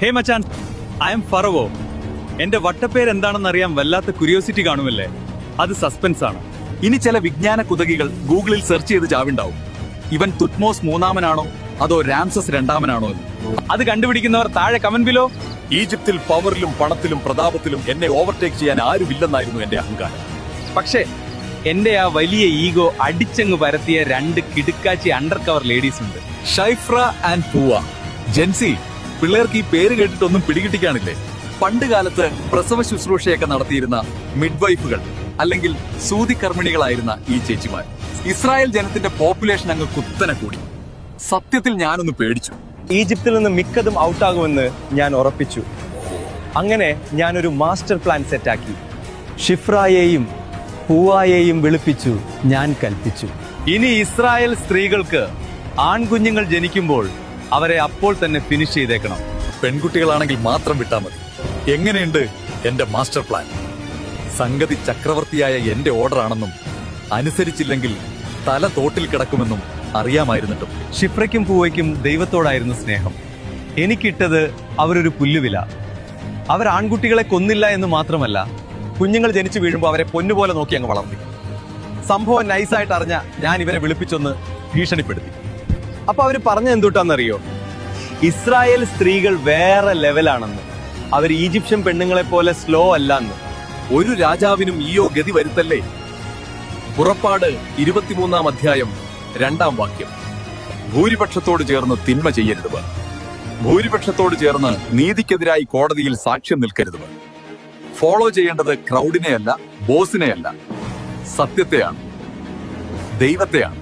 Hey Machan, I M ഫറവോ. എന്റെ വട്ടപ്പേര് എന്താണെന്ന് അറിയാൻ വല്ലാത്ത ക്യൂരിയോസിറ്റി കാണുമല്ലേ? അത് സസ്പെൻസ് ആണ്. ഇനി ചില വിജ്ഞാന കുതകികൾ ഗൂഗിളിൽ സെർച്ച് ചെയ്ത് ചാവിണ്ടാവും. ഇവൻ തുറ്റ്മോസ് മൂന്നാമനാണോ അതോ രാംസസ് രണ്ടാമനാണോ എന്ന്. അത് കണ്ടുപിടിക്കുന്നവർ താഴെ കമന്റ് ബിലോ. ഈജിപ്തിൽ പവറിലും പണത്തിലും പ്രതാപത്തിലും എന്നെ ഓവർടേക്ക് ചെയ്യാൻ ആരുമില്ലെന്നായിരുന്നു എന്റെ അഹങ്കാരം. പക്ഷേ എന്റെ ആ വലിയ ഈഗോ അടിച്ചങ്ങ് പരത്തിയ രണ്ട് കിടുക്കാച്ചി അണ്ടർ കവർ ലേഡീസ് ഉണ്ട്. ഷൈഫ്ര ആൻഡ് പൂവ. ജെൻസി, പിള്ളേർക്ക് ഈ പേര് കേട്ടിട്ടൊന്നും പിടികിട്ടിക്കാണില്ലേ? പണ്ട് കാലത്ത് പ്രസവ ശുശ്രൂഷയൊക്കെ നടത്തിയിരുന്ന മിഡ്വൈഫുകൾ അല്ലെങ്കിൽ സൂതികർമ്മിണികളായിരുന്ന ഈ ചേച്ചിമാർ. ഇസ്രായേൽ ജനത്തിന്റെ പോപ്പുലേഷൻ അങ്ങ് കുത്തനെ കൂടി. സത്യത്തിൽ ഞാനൊന്ന് പേടിച്ചു. ഈജിപ്തിൽ നിന്ന് മിക്കതും ഔട്ടാകുമെന്ന് ഞാൻ ഉറപ്പിച്ചു. അങ്ങനെ ഞാനൊരു മാസ്റ്റർ പ്ലാൻ സെറ്റാക്കി. ഷിഫ്രായെയും പൂവായെയും വിളിപ്പിച്ചു. ഞാൻ കൽപ്പിച്ചു, ഇനി ഇസ്രായേൽ സ്ത്രീകൾക്ക് ആൺകുഞ്ഞുങ്ങൾ ജനിക്കുമ്പോൾ അവരെ അപ്പോൾ തന്നെ ഫിനിഷ് ചെയ്തേക്കണം. പെൺകുട്ടികളാണെങ്കിൽ മാത്രം വിട്ടാൽ മതി. എങ്ങനെയുണ്ട് എന്റെ മാസ്റ്റർ പ്ലാൻ? സംഗതി ചക്രവർത്തിയായ എന്റെ ഓർഡർ ആണെന്നും അനുസരിച്ചില്ലെങ്കിൽ തല തോട്ടിൽ കിടക്കുമെന്നും അറിയാമായിരുന്നിട്ടും. ഷിഫ്രയ്ക്കും പൂവയ്ക്കും ദൈവത്തോടായിരുന്നു സ്നേഹം. എനിക്കിട്ടത് അവരൊരു പുല്ലുവില. അവർ ആൺകുട്ടികളെ കൊന്നില്ല എന്ന് മാത്രമല്ല, കുഞ്ഞുങ്ങൾ ജനിച്ചു വീഴുമ്പോൾ അവരെ പൊന്നുപോലെ നോക്കി അങ്ങ് വളർത്തി. സംഭവം നൈസായിട്ട് അറിഞ്ഞ ഞാൻ ഇവരെ വിളിപ്പിച്ചൊന്ന് ഭീഷണിപ്പെടുത്തി. അപ്പൊ അവര് പറഞ്ഞ എന്തുട്ടാന്നറിയോ? ഇസ്രായേൽ സ്ത്രീകൾ വേറെ ലെവലാണെന്ന്, അവർ ഈജിപ്ഷ്യൻ പെണ്ണുങ്ങളെ പോലെ സ്ലോ അല്ലാന്ന്. ഒരു രാജാവിനും ഈയോ ഗതി വരുത്തല്ലേ. പുറപ്പാട് 23-ാം അധ്യായം 2-ാം വാക്യം. ഭൂരിപക്ഷത്തോട് ചേർന്ന് തിന്മ ചെയ്യരുത്. ഭൂരിപക്ഷത്തോട് ചേർന്ന് നീതിക്കെതിരായി കോടതിയിൽ സാക്ഷ്യം നിൽക്കരുത്. ഫോളോ ചെയ്യേണ്ടത് ക്രൗഡിനെയല്ല, ബോസിനെയല്ല, സത്യത്തെയാണ്, ദൈവത്തെയാണ്.